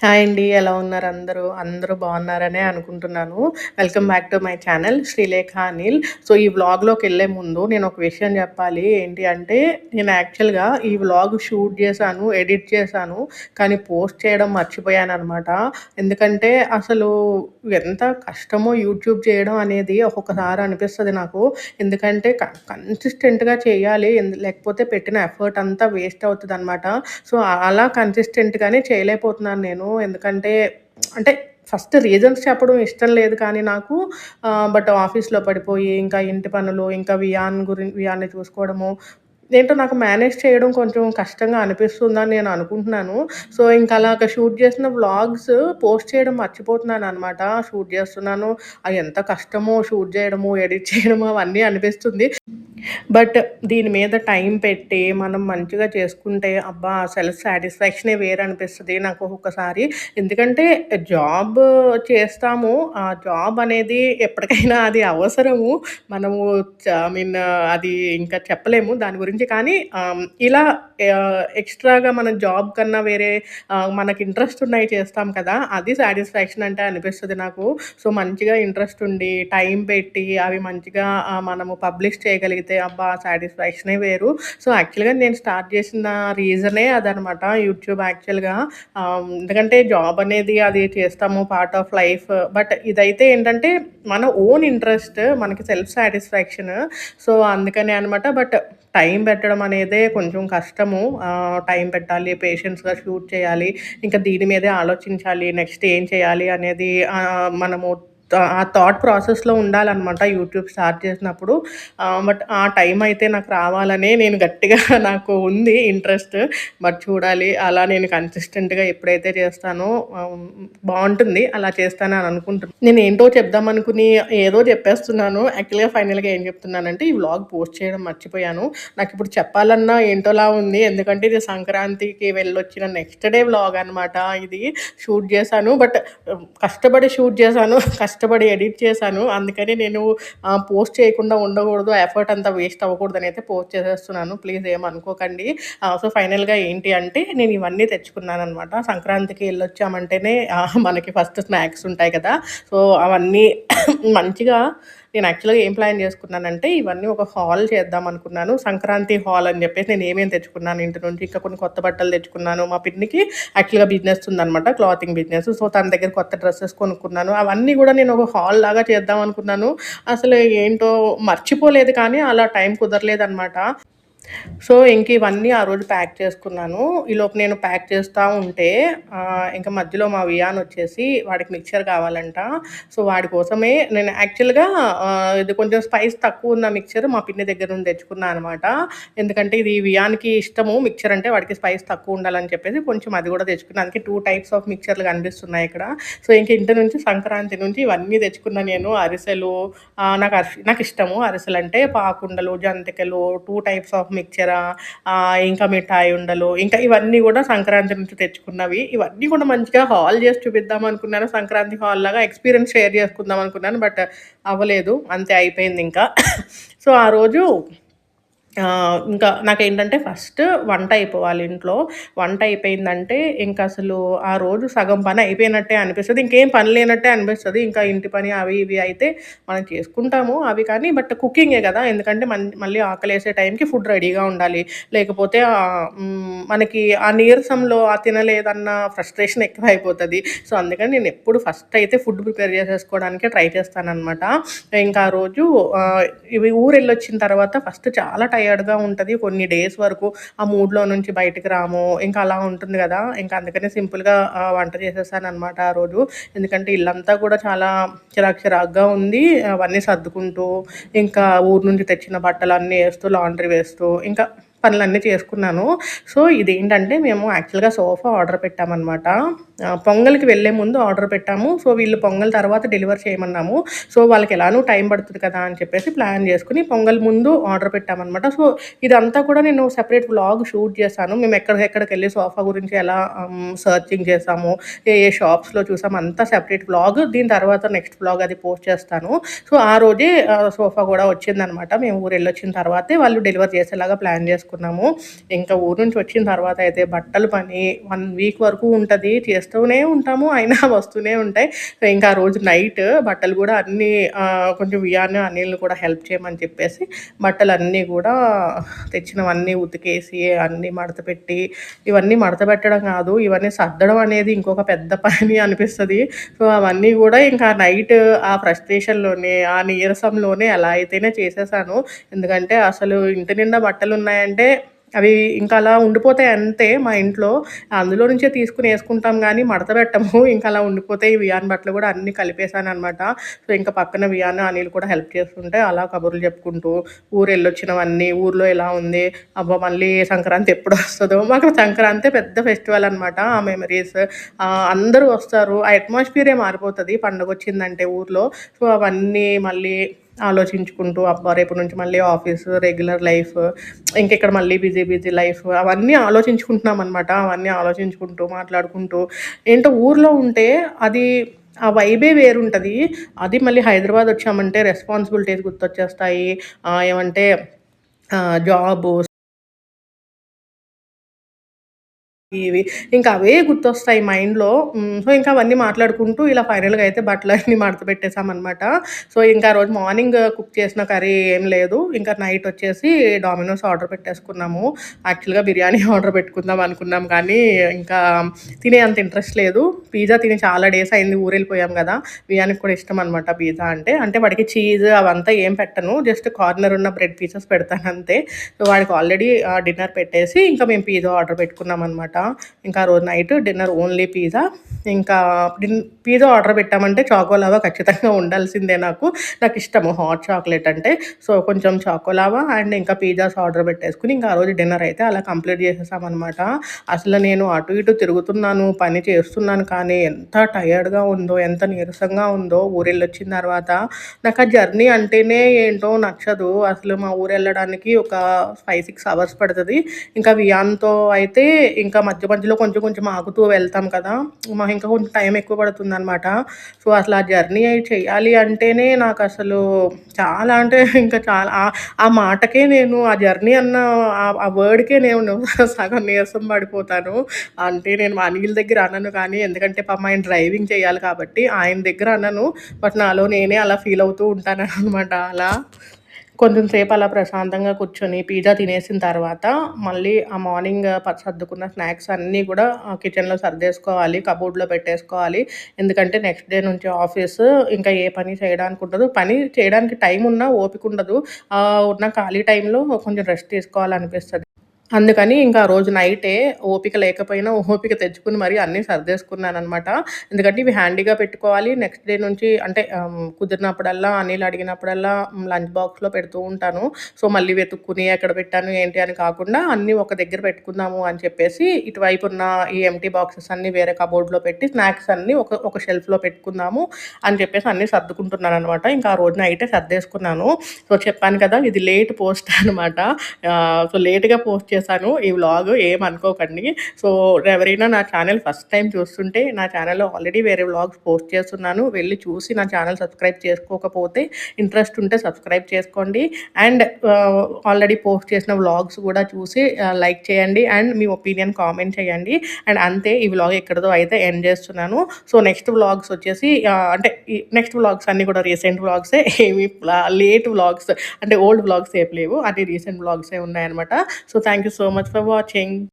Hi అండి. ఎలా ఉన్నారు అందరూ? అందరూ బాగున్నారనే అనుకుంటున్నాను. Welcome back to my channel Srilekha Anil. So, ఈ వ్లాగ్‌లోకెళ్ళే ముందు నేనొక విషయం చెప్పాలి. ఏంటి అంటే, నేను యాక్చువల్‌గా ఈ వ్లాగ్ షూట్ చేశాను, ఎడిట్ చేశాను. కానీ పోస్ట్ చేయడం మర్చిపోయాననమాట. ఎందుకంటే, అసలు ఎంత కష్టమో యూట్యూబ్ చేయడం అనేది ఒక్కొక్కసారి అనిపిస్తది నాకు. ఎందుకంటే, కన్సిస్టెంట్‌గా చేయాలి. లేకపోతే పెట్టిన ఎఫర్ట్ అంతా వేస్ట్ అవుతదనమాట. సో, అలా కన్సిస్టెంట్‌గానే చేయలేకపోతున్నాను నేను. ఎందుకంటే అంటే ఫస్ట్ రీజన్స్ చెప్పడం ఇష్టం లేదు కానీ నాకు బట్ ఆఫీస్‌లో పడిపోయి, ఇంకా ఇంటి పనులు, ఇంకా వియాన్ని చూసుకోవడము, ఏంటో నాకు మేనేజ్ చేయడం కొంచెం కష్టంగా అనిపిస్తుందని నేను అనుకుంటున్నాను. సో, ఇంక అలాగ షూట్ చేసిన వ్లాగ్స్ పోస్ట్ చేయడం మర్చిపోతున్నాననమాట. షూట్ చేస్తున్నాను. అది ఎంత కష్టమో షూట్ చేయడము, ఎడిట్ చేయడము అవన్నీ అనిపిస్తుంది. బట్ దీని మీద టైం పెట్టి మనం మంచిగా చేసుకుంటే అబ్బా! సెల్ఫ్ సాటిస్ఫాక్షనే వేరనిపిస్తది నాకు ఒక్కొక్కసారి. ఎందుకంటే జాబ్ చేస్తాము. ఆ జాబ్ అనేది ఎప్పటికైనా అది అవసరము. మనము ఐ మీన్ అది ఇంకా చెప్పలేము దాని గురించి. కానీ ఇలా ఎక్స్‌ట్రాగా మనం జాబ్ కన్నా వేరే మనకి ఇంట్రెస్ట్ ఉన్నయి చేస్తాం కదా! అది సాటిస్ఫాక్షన్ అంటే అనిపిస్తది నాకు. సో, మంచిగా ఇంట్రెస్ట్ ఉండి, టైం పెట్టి అవి మంచిగా మనము పబ్లిష్ చేయగలిగితే అబ్బా! సాటిస్ఫాక్షనే వేరు. సో, యాక్చువల్‌గా నేను స్టార్ట్ చేసిన రీజనే అదనమాట. యూట్యూబ్ యాక్చువల్‌గా ఎందుకంటే జాబ్ అనేది అది చేస్తాము పార్ట్ ఆఫ్ లైఫ్. బట్ ఇదైతే ఏంటంటే మన ఓన్ ఇంట్రెస్ట్, మనకి సెల్ఫ్ సాటిస్ఫాక్షన్. సో, అందుకనే అనమాట. బట్ టైం పెట్టడం అనేదే కొంచెం కష్టము. టైం పెట్టాలి, పేషెన్స్‌గా షూట్ చేయాలి. ఇంకా దీని మీదే ఆలోచించాలి. నెక్స్ట్ ఏం చేయాలి అనేది మనము ఆ థాట్ ప్రాసెస్‌లో ఉండాలనమాట యూట్యూబ్ స్టార్ట్ చేసినప్పుడు. బట్ ఆ టైం అయితే నాకు రావాలనే నేను గట్టిగా నాకు ఉంది ఇంట్రెస్ట్. బట్ చూడాలి. అలా నేను కన్సిస్టెంట్‌గా ఎప్పుడైతే చేస్తానో బావుంటుంది. అలా చేస్తానని అనుకుంటున్నా. నేనేంటో చెప్దామనుకుని ఏదో చెప్పేస్తున్నాను. యాక్చువల్‌గా ఫైనల్‌గా ఏం చెప్తున్నానంటే, ఈ వ్లాగ్ పోస్ట్ చేయడం మర్చిపోయాను. నాకిప్పుడు చెప్పాలన్నా ఏంటోలా ఉంది. ఎందుకంటే ఇది సంక్రాంతికి వెళ్ళొచ్చిన నెక్స్ట్ డే వ్లాగ్ అనమాట ఇది. షూట్ చేశాను. బట్ కష్టపడి షూట్ చేశాను. కష్టపడి ఎడిట్ చేశాను. అందుకని నేను పోస్ట్ చేయకుండా ఉండకూడదు. ఎఫర్ట్ అంతా వేస్ట్ అవ్వకూడదనైతే పోస్ట్ చేసేస్తున్నాను. ప్లీజ్ ఏమనుకోకండి. సో, ఫైనల్‌గా ఏంటి అంటే నేను ఇవన్నీ తెచ్చుకున్నాననమాట. సంక్రాంతికి ఎళ్ళొచ్చామంటేనే మనకి ఫస్ట్ స్నాక్స్ ఉంటాయి కదా! సో, అవన్నీ మంచిగా నేను యాక్చువల్‌గా ఏం ప్లాన్ చేసుకున్నానంటే ఇవన్నీ ఒక హాల్ చేద్దామనుకున్నాను. సంక్రాంతి హాల్ అని చెప్పేసి నేను ఏమేమి తెచ్చుకున్నాను ఇంటి నుంచి. ఇంకా కొన్ని కొత్త బట్టలు తెచ్చుకున్నాను. మా పిన్నికి యాక్చువల్‌గా బిజినెస్ ఉందనమాట. Clothing business. సో, తన దగ్గర కొత్త డ్రెసెస్ కొనుక్కున్నాను. అవన్నీ గూడా నేను ఒక హాల్ లాగా చేద్దామనుకున్నాను. అసలు ఏంటో మర్చిపోలేదు కానీ అలా టైం కుదరలేదనమాట. సో, ఇంక ఇవన్నీ ఆ రోజు ప్యాక్ చేసుకున్నాను. ఈలోపు నేను ప్యాక్ చేస్తా ఉంటే ఇంక మధ్యలో మా వియానొచ్చేసి వాడికి మిక్చర్ కావాలంట. సో, వాడి కోసమే నేను యాక్చువల్‌గా ఇది కొంచెం స్పైస్ తక్కువున్న మిక్చర్ మా పిన్ని దగ్గర నుండి తెచ్చుకున్నా అనమాట. ఎందుకంటే ఇది వియాన్‌కి ఇష్టము మిక్చర్ అంటే వాడికి స్పైస్ తక్కువుండాలని చెప్పేసి కొంచెం అది గూడా తెచ్చుకున్నా. అందుకే 2 టైప్స్ ఆఫ్ మిక్చర్‌లు కనిపిస్తున్నాయి ఇక్కడ. సో, ఇంక ఇంటి నుంచి సంక్రాంతి నుంచి ఇవన్నీ తెచ్చుకున్నా నేను. అరిసెలు నాకిష్టము అరిసెలంటే పాకుండలు, జంతికలు, 2 టైప్స్ ఆఫ్ మిక్చరా, ఇంకా మిఠాయి ఉండలు, ఇంకా ఇవన్నీ గూడా సంక్రాంతి నుంచి తెచ్చుకున్నవి. ఇవన్నీ కూడా మంచిగా హాల్ జేసి చూపిద్దామనుకున్నాను. సంక్రాంతి హాల్‌లాగా ఎక్స్‌పీరియన్స్ షేర్ చేసుకుందాం అనుకున్నాను. బట్ అవ్వలేదు. అంతే అయిపోయిందింకా. సో, ఆ రోజు ఇంకా నాకేంటంటే ఫస్ట్ వంట అయిపోవాలి ఇంట్లో. వంట అయిపోయిందంటే ఇంకసలు ఆ రోజు సగం పని అయిపోయినట్టే అనిపిస్తది. ఇంకేం పని లేనట్టే అనిపిస్తది. ఇంకా ఇంటి పని అవి ఇవి అయితే మనం చేసుకుంటాము అవి కానీ బట్ కుకింగే గదా! ఎందుకంటే మళ్ళీ ఆకలేసే టైంకి ఫుడ్ రెడీగా ఉండాలి. లేకపోతే మనకి ఆ నీరసంలో తినలేదన్న ఫ్రస్ట్రేషన్ ఎక్కువైపోతది. సో, అందుకని నేనెప్పుడు ఫస్ట్ అయితే ఫుడ్ ప్రిపేర్ చేసేసుకోవడానికే ట్రై చేస్తాననమాట. ఇంకా ఆ రోజు ఆహ్, ఇవి ఊరెళ్ళొచ్చిన తర్వాత ఫస్ట్ చాలా టయర్డ్‌గా ఉంటది. కొన్ని డేస్ వరకు ఆ మూడ్‌లో నుంచి బయటికి రాము. ఇంకా అలా ఉంటుంది గదా! ఇంకా అందుకనే సింపుల్‌గా వంట చేసేసాననమాట ఆ రోజు. ఎందుకంటే ఇల్లంతా కూడా చాలా చిరాకుగా ఉంది. అవన్నీ సర్దుకుంటూ, ఇంకా ఊరు నుంచి తెచ్చిన బట్టలన్నీ ఏస్తూ, లాండ్రీ వేస్తూ, ఇంకా పనులన్నీ చేసుకున్నాను. సో, ఇదేంటంటే మేము యాక్చువల్‌గా సోఫా ఆర్డర్ పెట్టామనమాట. పొంగల్‌కి వెళ్ళే ముందు ఆర్డర్ పెట్టాము. సో, వీళ్ళు పొంగల్ తర్వాత డెలివర్ చేయమన్నాము. సో, వాళ్ళకి ఎలానో టైం పడుతది కదా! అని చెప్పేసి ప్లాన్ చేసుకొని పొంగల్ ముందు ఆర్డర్ పెట్టామనమాట. సో, ఇదంతా కూడా నేను సెపరేట్ వ్లాగ్ షూట్ చేశాను. మేము ఎక్కడికెక్కడికెళ్ళి సోఫా గురించి ఎలా సెర్చింగ్ చేసాము, ఏ ఏ షాప్స్‌లో చూసాము అంతా సెపరేట్ వ్లాగ్. దీని తర్వాత నెక్స్ట్ వ్లాగ్ అది పోస్ట్ చేస్తాను. సో, ఆ రోజే సోఫా కూడా వచ్చిందనమాట. మేము ఊరెళ్ళొచ్చిన తర్వాతే వాళ్ళు డెలివర్ చేసేలాగా ప్లాన్ చేసుకున్నాము. పెట్టేసుకున్నాము. ఇంకా ఊరు నుంచి వచ్చిన తర్వాత అయితే బట్టల పని 1 వీక్ వరకు ఉంటది. చేస్తూనే ఉంటాము. అయినా వస్తూనే ఉంటాయి. సో, ఇంకా ఆ రోజు నైట్ బట్టలు గూడా అన్నీ కొంచెం వియాన్, అనిల్‌ని కూడా హెల్ప్ చేయమని చెప్పేసి బట్టలన్నీ గూడా తెచ్చినవన్నీ ఉతికేసి, అన్నీ మడతపెట్టి, ఇవన్నీ మడతపెట్టడం గాదు, ఇవన్నీ సర్దడం అనేది ఇంకొక పెద్ద పని అనిపిస్తది. సో, అవన్నీ గూడా ఇంకా నైట్ ఆ ఫ్రస్ట్రేషన్‌లోనే, ఆ నీరసంలోనే ఎలా అయితేనే చేసేసాను. ఎందుకంటే అసలు ఇంటి నిండా బట్టలున్నాయంటే అవి ఇంకా అలా ఉండిపోతాయి అంతే మా ఇంట్లో. అందులో నుంచే తీసుకొని యేసుకుంటాం గానీ మడతపెట్టము. ఇంకా అలా ఉండిపోతాయి. వియాన్ బట్టలు గూడా అన్నీ కలిపేసాననమాట. సో, ఇంక పక్కన వియాన్, అనిల్ కూడా హెల్ప్ చేస్తుంటే అలా కబుర్లు చెప్పుకుంటూ, ఊరెళ్ళొచ్చినవన్నీ, ఊర్లో ఎలా ఉంది, అబ్బా! మళ్ళీ సంక్రాంతి ఎప్పుడొస్తదో, మాకు సంక్రాంతే పెద్ద ఫెస్టివల్ అనమాట. ఆ మెమరీస్ అందరూ వస్తారు. ఆ అట్మాస్ఫియరే మారిపోతది పండగొచ్చిందంటే ఊర్లో. సో, అవన్నీ మళ్ళీ ఆలోచించుకుంటూ, అబ్బా! రేపటి నుంచి మళ్ళీ ఆఫీసు, రెగ్యులర్ లైఫ్, ఇంకిక్కడ మళ్ళీ బిజీ బిజీ లైఫ్ అవన్నీ ఆలోచించుకుంటున్నామనమాట. అవన్నీ ఆలోచించుకుంటూ, మాట్లాడుకుంటూ ఏంటో ఊర్లో ఉంటే అది ఆ వైబే వేరుంటది. అది మళ్ళీ హైదరాబాదొచ్చామంటే రెస్పాన్సిబిలిటీస్ గుర్తొచ్చేస్తాయి. ఏమంటే జాబు ఇవి. ఇంకా అవే గుర్తొస్తాయి మైండ్‌లో. సో, ఇంకా అవన్నీ మాట్లాడుకుంటూ ఇలా ఫైనల్‌గా అయితే బట్టలన్నీ మడత పెట్టేసామనమాట. సో, ఇంకా ఆ రోజు మార్నింగ్ కుక్ చేసిన కర్రీ ఏం లేదు. ఇంకా నైటొచ్చేసి డోమినోస్ ఆర్డర్ పెట్టేసుకున్నాము. యాక్చువల్‌గా బిర్యానీ ఆర్డర్ పెట్టుకుందాం అనుకున్నాం కానీ, ఇంకా తినే అంత ఇంట్రెస్ట్ లేదు. పిజ్జా తిని చాలా డేస్ అయింది ఊరెళ్ళిపోయాం గదా! వియానికి కూడా ఇష్టమనమాట పిజ్జా అంటే. అంటే వాడికి చీజ్ అవంతా ఏం పెట్టను. జస్ట్ కార్నర్ ఉన్న బ్రెడ్ పీసెస్ పెడతానంతే. సో, వాడికి ఆల్రెడీ డిన్నర్ పెట్టేసి ఇంకా మేము పిజ్జా ఆర్డర్ పెట్టుకున్నామనమాట. ఇంకా ఆ రోజు నైట్ డిన్నర్ ఓన్లీ పిజ్జా. ఇంకా పిజ్జా ఆర్డర్ పెట్టామంటే చాకో లావా ఖచ్చితంగా ఉండాల్సిందే నాకు. నాకిష్టము హాట్ చాక్లేట్ అంటే. సో, కొంచెం చాకో లావా అండ్ ఇంకా పిజ్జాస్ ఆర్డర్ పెట్టేసుకొని ఇంకా ఆ రోజు డిన్నర్ అయితే అలా కంప్లీట్ చేసేసామనమాట. అసలు నేను అటు ఇటు తిరుగుతున్నాను, పని చేస్తున్నాను కానీ ఎంత టయర్డ్‌గా ఉందో, ఎంత నీరసంగా ఉందో ఊరెళ్ళొచ్చిన తర్వాత. నాకా జర్నీ అంటేనే ఏంటో నచ్చదు. అసలు మా ఊరెళ్ళడానికి ఒక 5, 6 అవర్స్ పడతది. ఇంకా వియాన్‌తో అయితే ఇంకా మధ్య మధ్యలో కొంచెం కొంచెం ఆగుతూ వెళ్తాం కదా! మాకింకా కొంచెం టైం ఎక్కువ పడుతుందనమాట. సో, అసలు ఆ జర్నీ చెయ్యాలి అంటేనే నాకసలు చాలా అంటే ఇంకా చాలా ఆ మాటకే నేను ఆ జర్నీ అన్న ఆ వర్డ్‌కే నేను సగం నీరసం పడిపోతాను. అంటే నేను మా అనిల్ దగ్గర అనను కానీ, ఎందుకంటే పాపం ఆయన డ్రైవింగ్ చేయాలి కాబట్టి ఆయన దగ్గర అనను. బట్ నాలో నేనే అలా ఫీల్ అవుతూ ఉంటాననమాట అలా. కొంచెం సేపు అలా ప్రశాంతంగా కూర్చొని పిజ్జా తినేసిన తర్వాత, మళ్ళీ ఆ మార్నింగ్ సర్దుకున్న స్నాక్స్ అన్నీ గూడా కిచెన్‌లో సర్దేసుకోవాలి. కబోర్డ్‌లో పెట్టేసుకోవాలి. ఎందుకంటే నెక్స్ట్ డే నుంచి ఆఫీసు, ఇంకా ఏ పని చేయడానికుండదు. పని చేయడానికి టైమున్నా ఓపికుండదు. ఉన్న ఖాళీ టైంలో కొంచెం రెస్ట్ తీసుకోవాలనిపిస్తది. అందుకని ఇంకా ఆ రోజు నైటే ఓపిక లేకపోయినా ఓపిక తెచ్చుకొని మరీ అన్నీ సర్దేసుకున్నాననమాట. ఎందుకంటే ఇవి హ్యాండీగా పెట్టుకోవాలి. నెక్స్ట్ డే నుంచి అంటే కుదిరినప్పుడల్లా అనిల్ అడిగినప్పుడల్లా లంచ్ బాక్స్‌లో పెడుతూ ఉంటాను. సో, మళ్ళీ వెతుక్కుని ఎక్కడ పెట్టాను ఏంటి అని కాకుండా అన్నీ ఒక దగ్గర పెట్టుకుందాము అని చెప్పేసి ఇటువైపున్న ఈ ఎంప్టీ బాక్సెస్ అన్నీ వేరే కబోర్డ్‌లో పెట్టి స్నాక్స్ అన్నీ ఒక ఒక షెల్ఫ్‌లో పెట్టుకుందాము అని చెప్పేసి అన్నీ సర్దుకుంటున్నాననమాట. ఇంకా ఆ రోజు నైటే సర్దేసుకున్నాను. సో, చెప్పాను కదా! ఇది లేట్ పోస్ట్ అనమాట. సో, లేట్‌గా పోస్ట్ చేశాను ఈ వ్లాగ్ ఏమనుకోకండి. సో, ఎవరైనా నా ఛానల్ ఫస్ట్ టైమ్ చూస్తుంటే నా ఛానల్‌లో ఆల్రెడీ వేరే వ్లాగ్స్ పోస్ట్ చేస్తున్నాను. వెళ్లి చూసి నా ఛానల్ సబ్స్క్రైబ్ చేసుకోకపోతే ఇంట్రెస్ట్ ఉంటే సబ్స్క్రైబ్ చేసుకోండి. అండ్ ఆల్రెడీ పోస్ట్ చేసిన వ్లాగ్స్ కూడా చూసి లైక్ చేయండి అండ్ మీ ఒపీనియన్ కామెంట్ చేయండి. అండ్ అంతే ఈ వ్లాగ్ ఎక్కడితో అయితే ఎండ్ చేస్తున్నాను. సో, నెక్స్ట్ వ్లాగ్స్ వచ్చేసి అంటే ఈ నెక్స్ట్ వ్లాగ్స్ అన్నీ కూడా రీసెంట్ వ్లాగ్సే ఏమి లేట్ వ్లాగ్స్ అంటే ఓల్డ్ వ్లాగ్స్ ఏమి లేవు. అన్ని రీసెంట్ వ్లాగ్సే ఉన్నాయన్నమాట. So, thank you so much for watching.